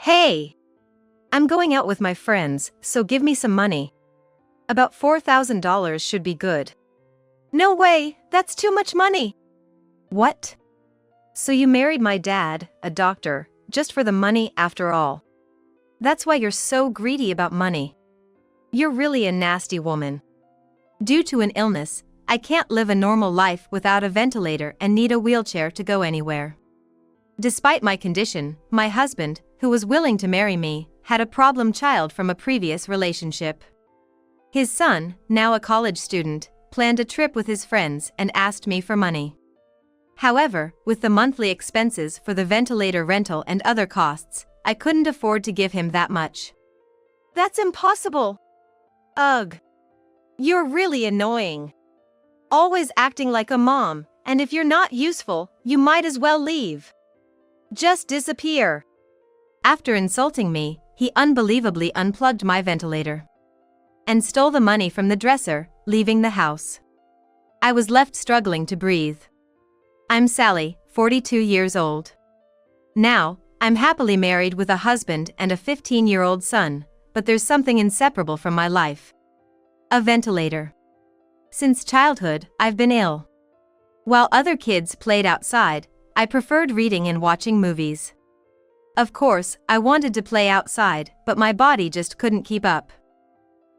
Hey! I'm going out with my friends, so give me some money. About $4,000 should be good. No way, that's too much money. What? So you married my dad, a doctor, just for the money after all. That's why you're so greedy about money. You're really a nasty woman. Due to an illness, I can't live a normal life without a ventilator and need a wheelchair to go anywhere. Despite my condition, my husband, who was willing to marry me, had a problem child from a previous relationship. His son, now a college student, planned a trip with his friends and asked me for money. However, with the monthly expenses for the ventilator rental and other costs, I couldn't afford to give him that much. That's impossible. Ugh. You're really annoying. Always acting like a mom, and if you're not useful, you might as well leave. Just disappear. After insulting me, he unbelievably unplugged my ventilator and stole the money from the dresser, leaving the house. I was left struggling to breathe. I'm Sally, 42 years old. Now, I'm happily married with a husband and a 15-year-old son, but there's something inseparable from my life. A ventilator. Since childhood, I've been ill. While other kids played outside, I preferred reading and watching movies. Of course, I wanted to play outside, but my body just couldn't keep up.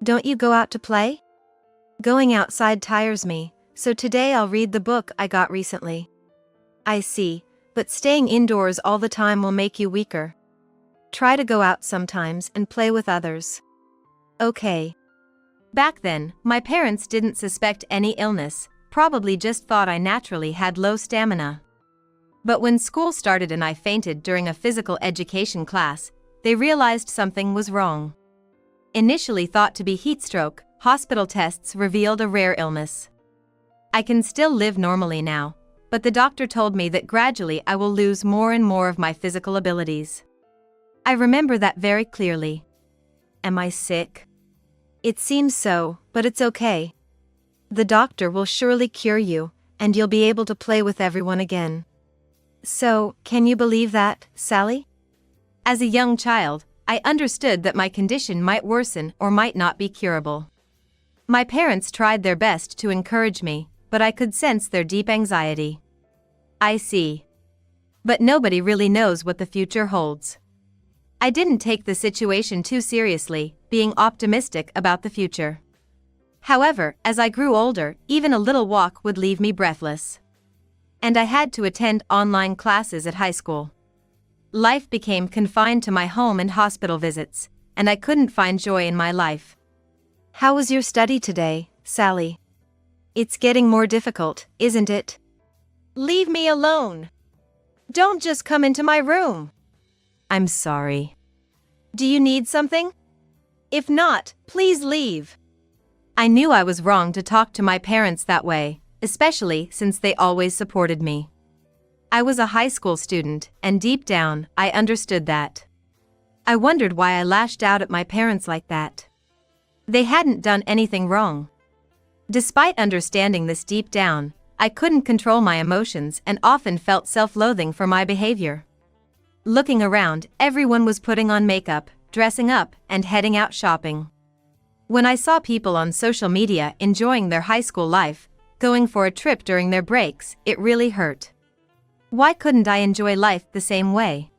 Don't you go out to play? Going outside tires me, so today I'll read the book I got recently. I see, but staying indoors all the time will make you weaker. Try to go out sometimes and play with others. Okay. Back then, my parents didn't suspect any illness, probably just thought I naturally had low stamina. But when school started and I fainted during a physical education class, they realized something was wrong. Initially thought to be heat stroke, hospital tests revealed a rare illness. I can still live normally now, but the doctor told me that gradually I will lose more and more of my physical abilities. I remember that very clearly. Am I sick? It seems so, but it's okay. The doctor will surely cure you, and you'll be able to play with everyone again. So, can you believe that, Sally? As a young child, I understood that my condition might worsen or might not be curable. My parents tried their best to encourage me, but I could sense their deep anxiety. I see. But nobody really knows what the future holds. I didn't take the situation too seriously, being optimistic about the future. However, as I grew older, even a little walk would leave me breathless. And I had to attend online classes at high school. Life became confined to my home and hospital visits, and I couldn't find joy in my life. How was your study today, Sally? It's getting more difficult, isn't it? Leave me alone. Don't just come into my room. I'm sorry. Do you need something? If not, please leave. I knew I was wrong to talk to my parents that way, especially since they always supported me. I was a high school student, and deep down, I understood that. I wondered why I lashed out at my parents like that. They hadn't done anything wrong. Despite understanding this deep down, I couldn't control my emotions and often felt self-loathing for my behavior. Looking around, everyone was putting on makeup, dressing up, and heading out shopping. When I saw people on social media enjoying their high school life, going for a trip during their breaks, it really hurt. Why couldn't I enjoy life the same way?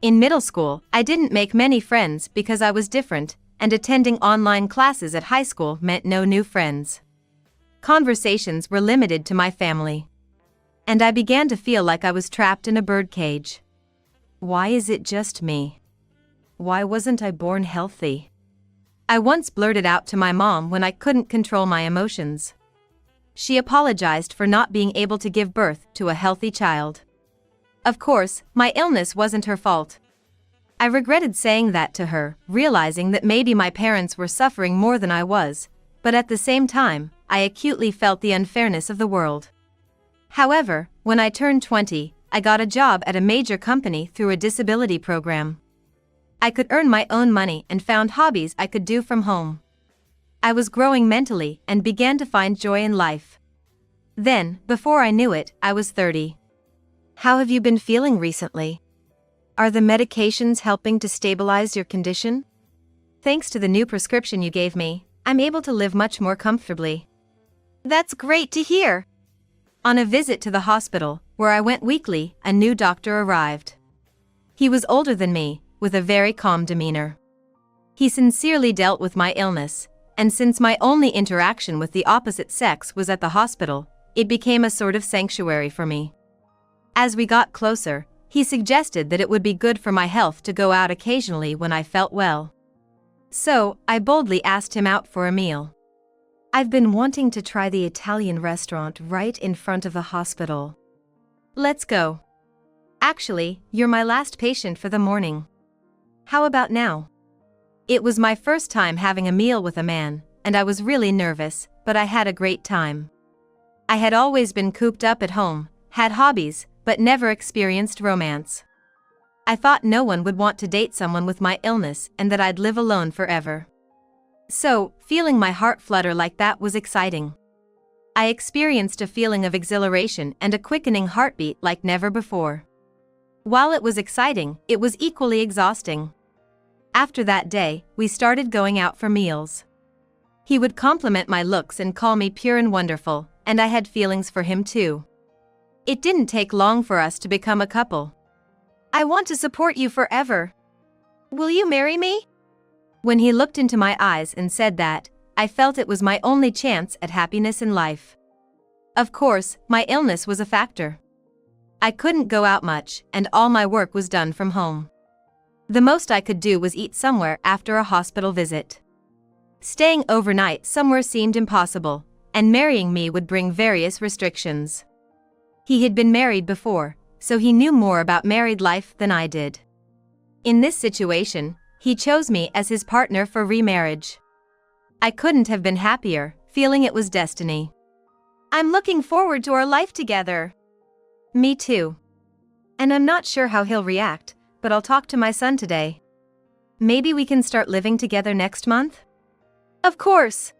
In middle school, I didn't make many friends because I was different, and attending online classes at high school meant no new friends. Conversations were limited to my family. And I began to feel like I was trapped in a birdcage. Why is it just me? Why wasn't I born healthy? I once blurted out to my mom when I couldn't control my emotions. She apologized for not being able to give birth to a healthy child. Of course, my illness wasn't her fault. I regretted saying that to her, realizing that maybe my parents were suffering more than I was, but at the same time, I acutely felt the unfairness of the world. However, when I turned 20, I got a job at a major company through a disability program. I could earn my own money and found hobbies I could do from home. I was growing mentally and began to find joy in life. Then, before I knew it, I was 30. How have you been feeling recently? Are the medications helping to stabilize your condition? Thanks to the new prescription you gave me, I'm able to live much more comfortably. That's great to hear. On a visit to the hospital, where I went weekly, a new doctor arrived. He was older than me, with a very calm demeanor. He sincerely dealt with my illness, and since my only interaction with the opposite sex was at the hospital, it became a sort of sanctuary for me. As we got closer, he suggested that it would be good for my health to go out occasionally when I felt well. So, I boldly asked him out for a meal. I've been wanting to try the Italian restaurant right in front of the hospital. Let's go. Actually, you're my last patient for the morning. How about now? It was my first time having a meal with a man, and I was really nervous, but I had a great time. I had always been cooped up at home, had hobbies, but never experienced romance. I thought no one would want to date someone with my illness and that I'd live alone forever. So, feeling my heart flutter like that was exciting. I experienced a feeling of exhilaration and a quickening heartbeat like never before. While it was exciting, it was equally exhausting. After that day, we started going out for meals. He would compliment my looks and call me pure and wonderful, and I had feelings for him too. It didn't take long for us to become a couple. I want to support you forever. Will you marry me? When he looked into my eyes and said that, I felt it was my only chance at happiness in life. Of course, my illness was a factor. I couldn't go out much, and all my work was done from home. The most I could do was eat somewhere after a hospital visit. Staying overnight somewhere seemed impossible, and marrying me would bring various restrictions. He had been married before, so he knew more about married life than I did. In this situation, he chose me as his partner for remarriage. I couldn't have been happier, feeling it was destiny. I'm looking forward to our life together. Me too. And I'm not sure how he'll react, but I'll talk to my son today. Maybe we can start living together next month? Of course.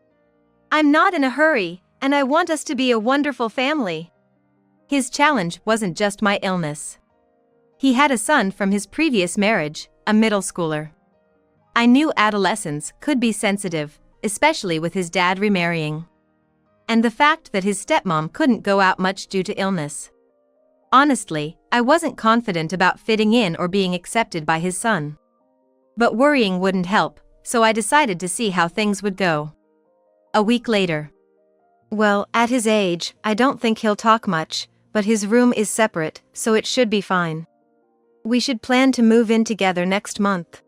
I'm not in a hurry, and I want us to be a wonderful family. His challenge wasn't just my illness. He had a son from his previous marriage, a middle schooler. I knew adolescents could be sensitive, especially with his dad remarrying. And the fact that his stepmom couldn't go out much due to illness. Honestly, I wasn't confident about fitting in or being accepted by his son. But worrying wouldn't help, so I decided to see how things would go. A week later. Well, at his age, I don't think he'll talk much, but his room is separate, so it should be fine. We should plan to move in together next month.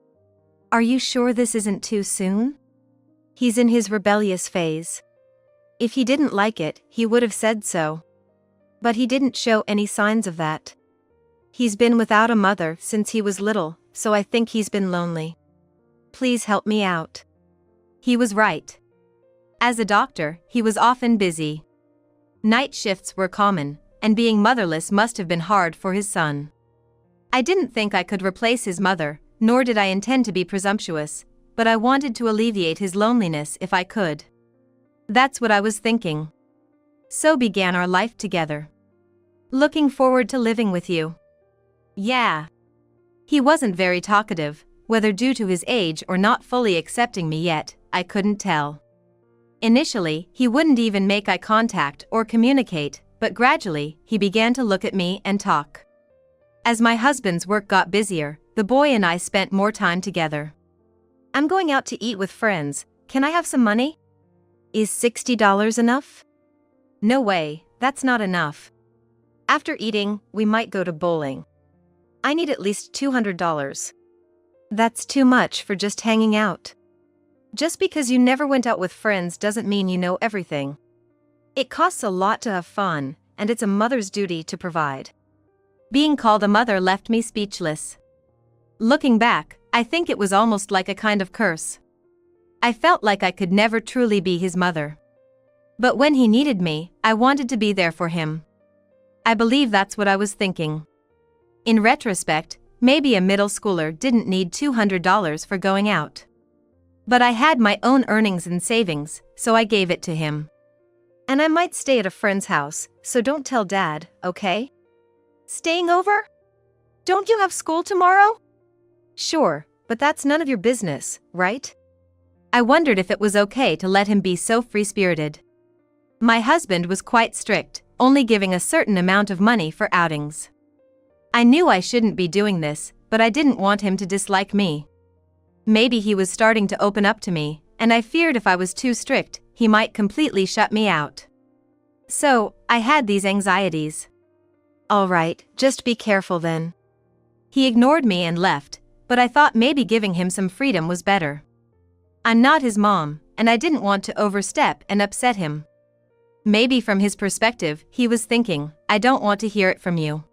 Are you sure this isn't too soon? He's in his rebellious phase. If he didn't like it, he would have said so. But he didn't show any signs of that. He's been without a mother since he was little, so I think he's been lonely. Please help me out. He was right. As a doctor, he was often busy. Night shifts were common, and being motherless must have been hard for his son. I didn't think I could replace his mother, nor did I intend to be presumptuous, but I wanted to alleviate his loneliness if I could. That's what I was thinking. So began our life together. Looking forward to living with you. Yeah. He wasn't very talkative, whether due to his age or not fully accepting me yet, I couldn't tell. Initially, he wouldn't even make eye contact or communicate, but gradually, he began to look at me and talk. As my husband's work got busier, the boy and I spent more time together. I'm going out to eat with friends, can I have some money? Is $60 enough? No way, that's not enough. After eating, we might go to bowling. I need at least $200. That's too much for just hanging out. Just because you never went out with friends doesn't mean you know everything. It costs a lot to have fun, and it's a mother's duty to provide. Being called a mother left me speechless. Looking back, I think it was almost like a kind of curse. I felt like I could never truly be his mother. But when he needed me, I wanted to be there for him. I believe that's what I was thinking. In retrospect, maybe a middle schooler didn't need $200 for going out. But I had my own earnings and savings, so I gave it to him. And I might stay at a friend's house, so don't tell Dad, okay? Staying over? Don't you have school tomorrow? Sure, but that's none of your business, right? I wondered if it was okay to let him be so free-spirited. My husband was quite strict, only giving a certain amount of money for outings. I knew I shouldn't be doing this, but I didn't want him to dislike me. Maybe he was starting to open up to me, and I feared if I was too strict, he might completely shut me out. So, I had these anxieties. All right, just be careful then. He ignored me and left, but I thought maybe giving him some freedom was better. I'm not his mom, and I didn't want to overstep and upset him. Maybe from his perspective, he was thinking, I don't want to hear it from you.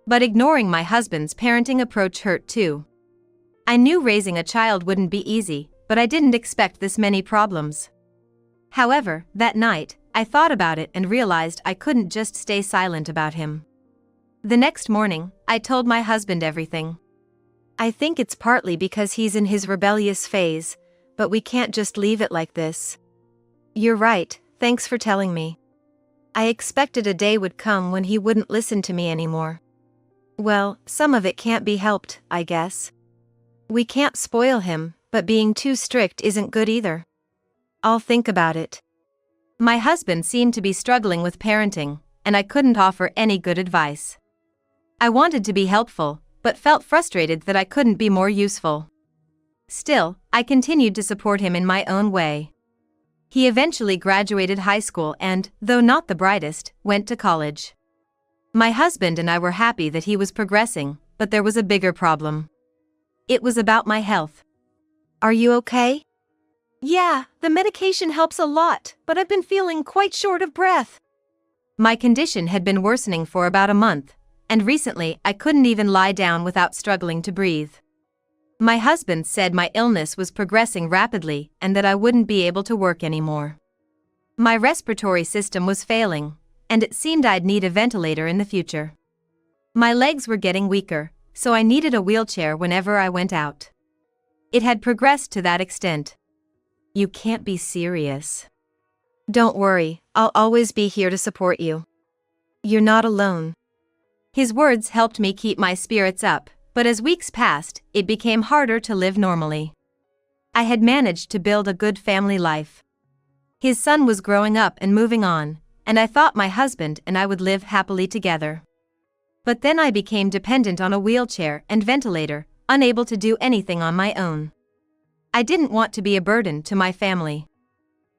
But ignoring my husband's parenting approach hurt too. I knew raising a child wouldn't be easy, but I didn't expect this many problems. However, that night, I thought about it and realized I couldn't just stay silent about him. The next morning, I told my husband everything. I think it's partly because he's in his rebellious phase, but we can't just leave it like this. You're right, thanks for telling me. I expected a day would come when he wouldn't listen to me anymore. Well, some of it can't be helped, I guess. We can't spoil him, but being too strict isn't good either. I'll think about it. My husband seemed to be struggling with parenting, and I couldn't offer any good advice. I wanted to be helpful, but felt frustrated that I couldn't be more useful. Still, I continued to support him in my own way. He eventually graduated high school and, though not the brightest, went to college. My husband and I were happy that he was progressing, but there was a bigger problem. It was about my health. Are you okay? Yeah, the medication helps a lot, but I've been feeling quite short of breath. My condition had been worsening for about a month, and recently I couldn't even lie down without struggling to breathe. My husband said my illness was progressing rapidly and that I wouldn't be able to work anymore. My respiratory system was failing, and it seemed I'd need a ventilator in the future. My legs were getting weaker, so I needed a wheelchair whenever I went out. It had progressed to that extent. You can't be serious. Don't worry, I'll always be here to support you. You're not alone. His words helped me keep my spirits up, but as weeks passed, it became harder to live normally. I had managed to build a good family life. His son was growing up and moving on, and I thought my husband and I would live happily together. But then I became dependent on a wheelchair and ventilator, unable to do anything on my own. I didn't want to be a burden to my family.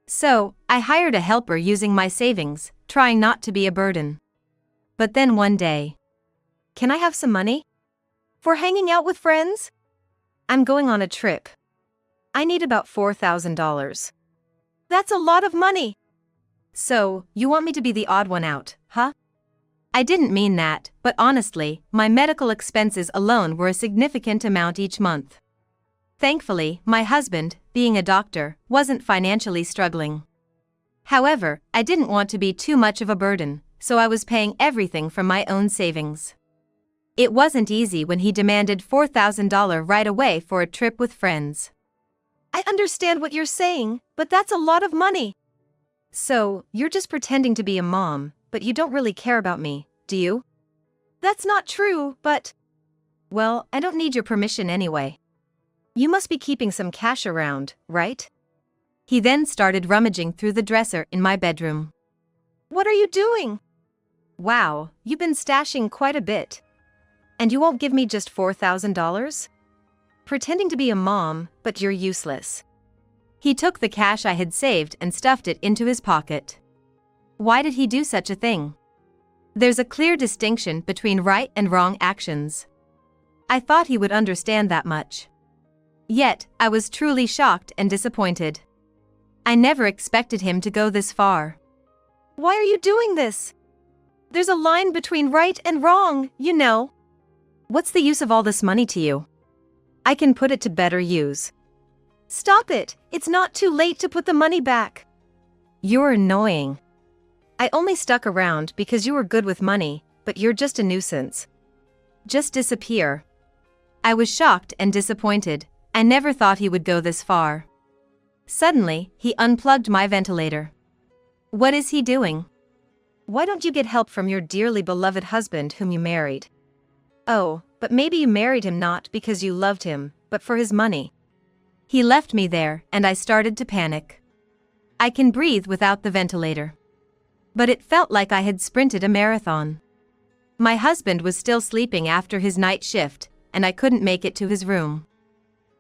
So, I hired a helper using my savings, trying not to be a burden. But then one day, can I have some money? For hanging out with friends? I'm going on a trip. I need about $4,000. That's a lot of money. So, you want me to be the odd one out, huh? I didn't mean that, but honestly, my medical expenses alone were a significant amount each month. Thankfully, my husband, being a doctor, wasn't financially struggling. However, I didn't want to be too much of a burden, so I was paying everything from my own savings. It wasn't easy when he demanded $4,000 right away for a trip with friends. I understand what you're saying, but that's a lot of money. So, you're just pretending to be a mom, but you don't really care about me, do you? That's not true, but... Well, I don't need your permission anyway. You must be keeping some cash around, right? He then started rummaging through the dresser in my bedroom. What are you doing? Wow, you've been stashing quite a bit. And you won't give me just $4,000? Pretending to be a mom, but you're useless. He took the cash I had saved and stuffed it into his pocket. Why did he do such a thing? There's a clear distinction between right and wrong actions. I thought he would understand that much. Yet, I was truly shocked and disappointed. I never expected him to go this far. Why are you doing this? There's a line between right and wrong, you know. What's the use of all this money to you? I can put it to better use. Stop it, it's not too late to put the money back. You're annoying. I only stuck around because you were good with money, but you're just a nuisance. Just disappear. I was shocked and disappointed. I never thought he would go this far. Suddenly, he unplugged my ventilator. What is he doing? Why don't you get help from your dearly beloved husband whom you married? Oh, but maybe you married him not because you loved him, but for his money. He left me there, and I started to panic. I can breathe without the ventilator. But it felt like I had sprinted a marathon. My husband was still sleeping after his night shift, and I couldn't make it to his room.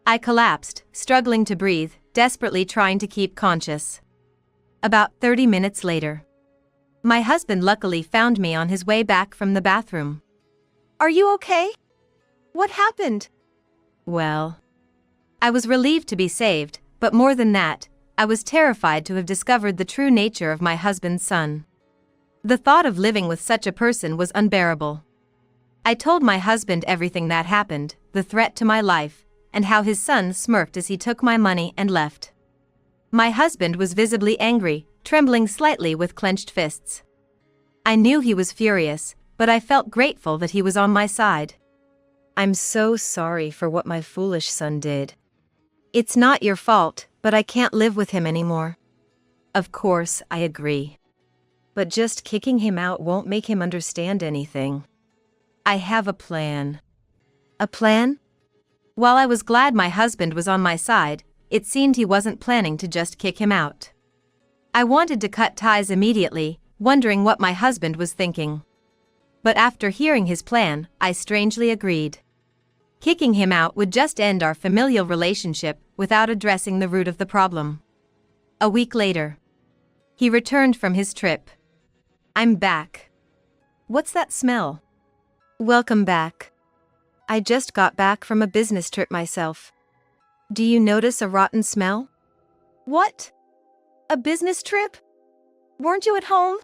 I collapsed, struggling to breathe, desperately trying to keep conscious. About 30 minutes later, my husband luckily found me on his way back from the bathroom. Are you okay? What happened? Well, I was relieved to be saved, but more than that, I was terrified to have discovered the true nature of my husband's son. The thought of living with such a person was unbearable. I told my husband everything that happened, the threat to my life, and how his son smirked as he took my money and left. My husband was visibly angry, trembling slightly with clenched fists. I knew he was furious, but I felt grateful that he was on my side. I'm so sorry for what my foolish son did. It's not your fault, but I can't live with him anymore. Of course, I agree. But just kicking him out won't make him understand anything. I have a plan. A plan? While I was glad my husband was on my side, it seemed he wasn't planning to just kick him out. I wanted to cut ties immediately, wondering what my husband was thinking. But after hearing his plan, I strangely agreed. Kicking him out would just end our familial relationship without addressing the root of the problem. A week later, he returned from his trip. I'm back. What's that smell? Welcome back. I just got back from a business trip myself. Do you notice a rotten smell? What? A business trip? Weren't you at home?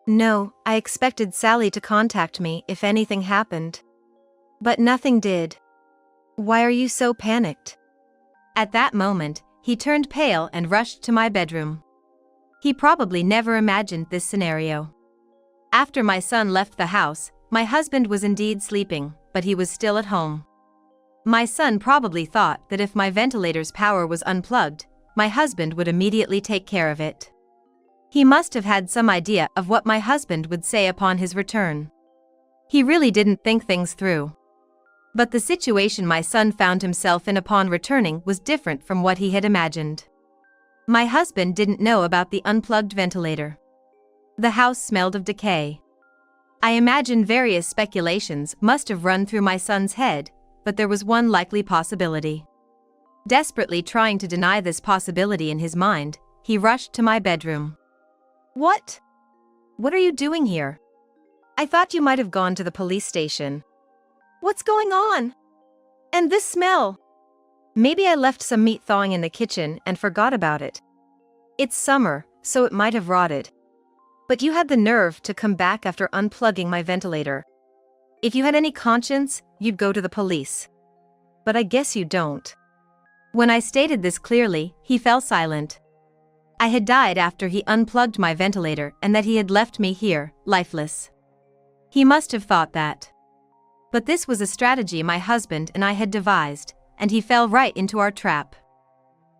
No, I expected Sally to contact me if anything happened. But nothing did. Why are you so panicked? At that moment, he turned pale and rushed to my bedroom. He probably never imagined this scenario. After my son left the house, my husband was indeed sleeping, but he was still at home. My son probably thought that if my ventilator's power was unplugged, my husband would immediately take care of it. He must have had some idea of what my husband would say upon his return. He really didn't think things through. But the situation my son found himself in upon returning was different from what he had imagined. My husband didn't know about the unplugged ventilator. The house smelled of decay. I imagine various speculations must have run through my son's head, but there was one likely possibility. Desperately trying to deny this possibility in his mind, he rushed to my bedroom. What? What are you doing here? I thought you might have gone to the police station. What's going on? And this smell? Maybe I left some meat thawing in the kitchen and forgot about it. It's summer, so it might have rotted. But you had the nerve to come back after unplugging my ventilator. If you had any conscience, you'd go to the police. But I guess you don't. When I stated this clearly, he fell silent. I had died after he unplugged my ventilator and that he had left me here, lifeless. He must have thought that. But this was a strategy my husband and I had devised, and he fell right into our trap.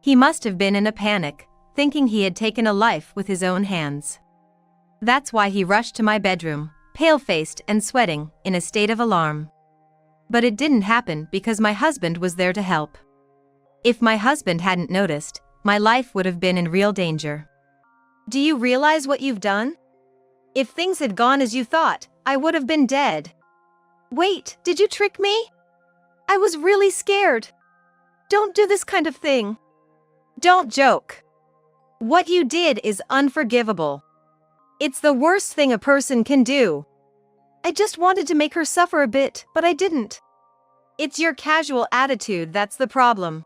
He must have been in a panic, thinking he had taken a life with his own hands. That's why he rushed to my bedroom, pale-faced and sweating, in a state of alarm. But it didn't happen because my husband was there to help. If my husband hadn't noticed, my life would have been in real danger. Do you realize what you've done? If things had gone as you thought, I would have been dead. Wait, did you trick me? I was really scared. Don't do this kind of thing. Don't joke. What you did is unforgivable. It's the worst thing a person can do. I just wanted to make her suffer a bit, but I didn't. It's your casual attitude that's the problem.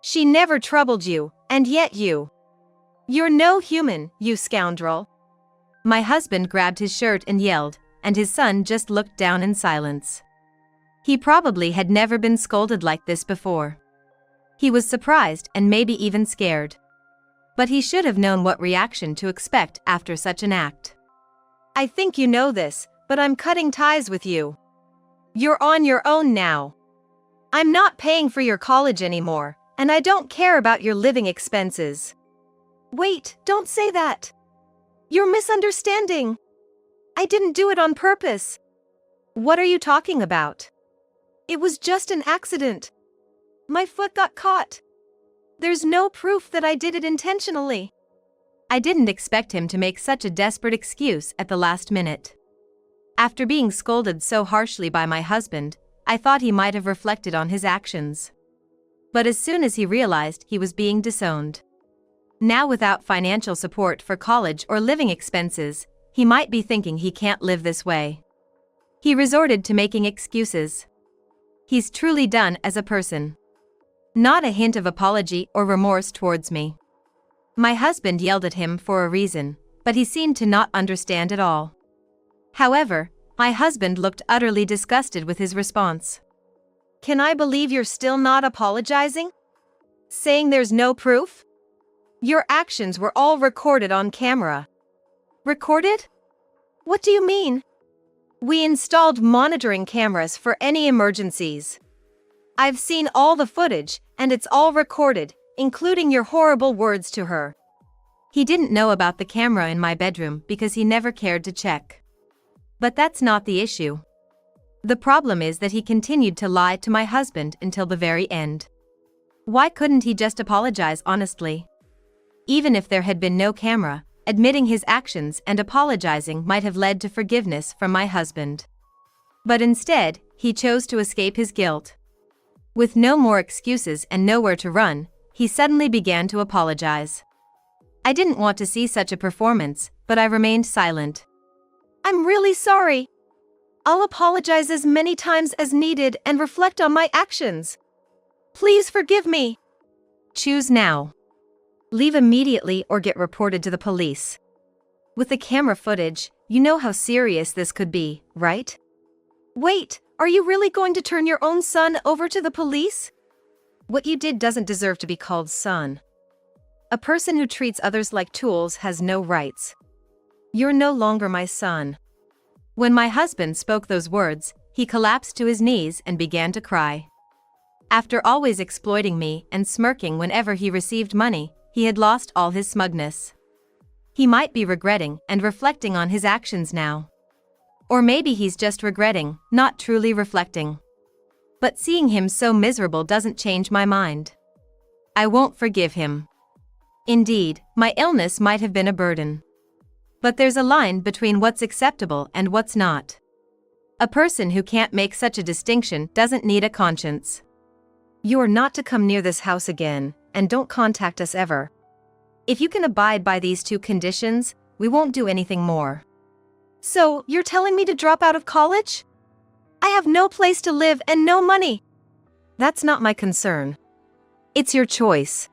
She never troubled you, and yet You're no human, you scoundrel. My husband grabbed his shirt and yelled, and his son just looked down in silence. He probably had never been scolded like this before. He was surprised and maybe even scared. But he should have known what reaction to expect after such an act. I think you know this, but I'm cutting ties with you. You're on your own now. I'm not paying for your college anymore, and I don't care about your living expenses. Wait, don't say that. You're misunderstanding. I didn't do it on purpose. What are you talking about? It was just an accident. My foot got caught. There's no proof that I did it intentionally. I didn't expect him to make such a desperate excuse at the last minute. After being scolded so harshly by my husband, I thought he might have reflected on his actions. But as soon as he realized he was being disowned, now without financial support for college or living expenses, he might be thinking he can't live this way. He resorted to making excuses. He's truly done as a person. Not a hint of apology or remorse towards me. My husband yelled at him for a reason, but he seemed to not understand at all. However, my husband looked utterly disgusted with his response. Can I believe you're still not apologizing? Saying there's no proof? Your actions were all recorded on camera. Recorded? What do you mean? We installed monitoring cameras for any emergencies. I've seen all the footage, and it's all recorded, including your horrible words to her. He didn't know about the camera in my bedroom because he never cared to check. But that's not the issue. The problem is that he continued to lie to my husband until the very end. Why couldn't he just apologize honestly? Even if there had been no camera, admitting his actions and apologizing might have led to forgiveness from my husband. But instead, he chose to escape his guilt. With no more excuses and nowhere to run, he suddenly began to apologize. I didn't want to see such a performance, but I remained silent. I'm really sorry. I'll apologize as many times as needed and reflect on my actions. Please forgive me. Choose now. Leave immediately or get reported to the police. With the camera footage, you know how serious this could be, right? Wait, are you really going to turn your own son over to the police? What you did doesn't deserve to be called son. A person who treats others like tools has no rights. You're no longer my son. When my husband spoke those words, he collapsed to his knees and began to cry. After always exploiting me and smirking whenever he received money, he had lost all his smugness. He might be regretting and reflecting on his actions now. Or maybe he's just regretting, not truly reflecting. But seeing him so miserable doesn't change my mind. I won't forgive him. Indeed, my illness might have been a burden. But there's a line between what's acceptable and what's not. A person who can't make such a distinction doesn't need a conscience. You're not to come near this house again, and don't contact us ever. If you can abide by these two conditions, we won't do anything more. So, you're telling me to drop out of college? I have no place to live and no money. That's not my concern. It's your choice.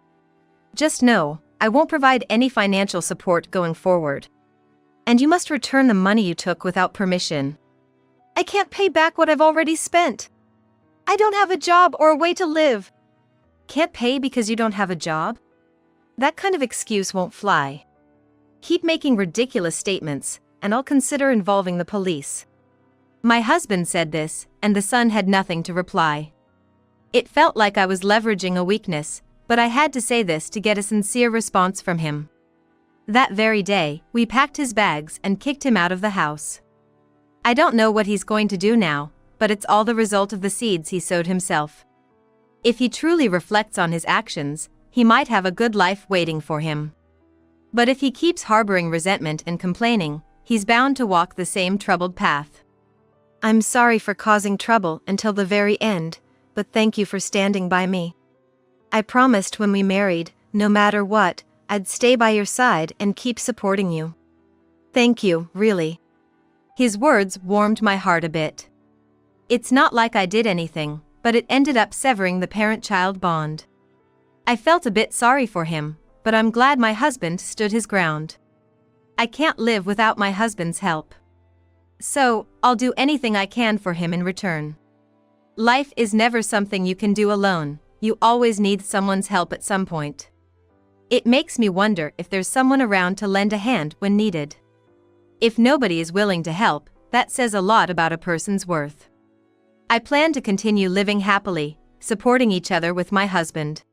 Just know, I won't provide any financial support going forward. And you must return the money you took without permission. I can't pay back what I've already spent. I don't have a job or a way to live. Can't pay because you don't have a job? That kind of excuse won't fly. Keep making ridiculous statements, and I'll consider involving the police. My husband said this, and the son had nothing to reply. It felt like I was leveraging a weakness, but I had to say this to get a sincere response from him. That very day, we packed his bags and kicked him out of the house. I don't know what he's going to do now, but it's all the result of the seeds he sowed himself. If he truly reflects on his actions, he might have a good life waiting for him. But if he keeps harboring resentment and complaining, he's bound to walk the same troubled path. I'm sorry for causing trouble until the very end, but thank you for standing by me. I promised when we married, no matter what, I'd stay by your side and keep supporting you. Thank you, really. His words warmed my heart a bit. It's not like I did anything, but it ended up severing the parent-child bond. I felt a bit sorry for him, but I'm glad my husband stood his ground. I can't live without my husband's help. So, I'll do anything I can for him in return. Life is never something you can do alone, you always need someone's help at some point. It makes me wonder if there's someone around to lend a hand when needed. If nobody is willing to help, that says a lot about a person's worth. I plan to continue living happily, supporting each other with my husband.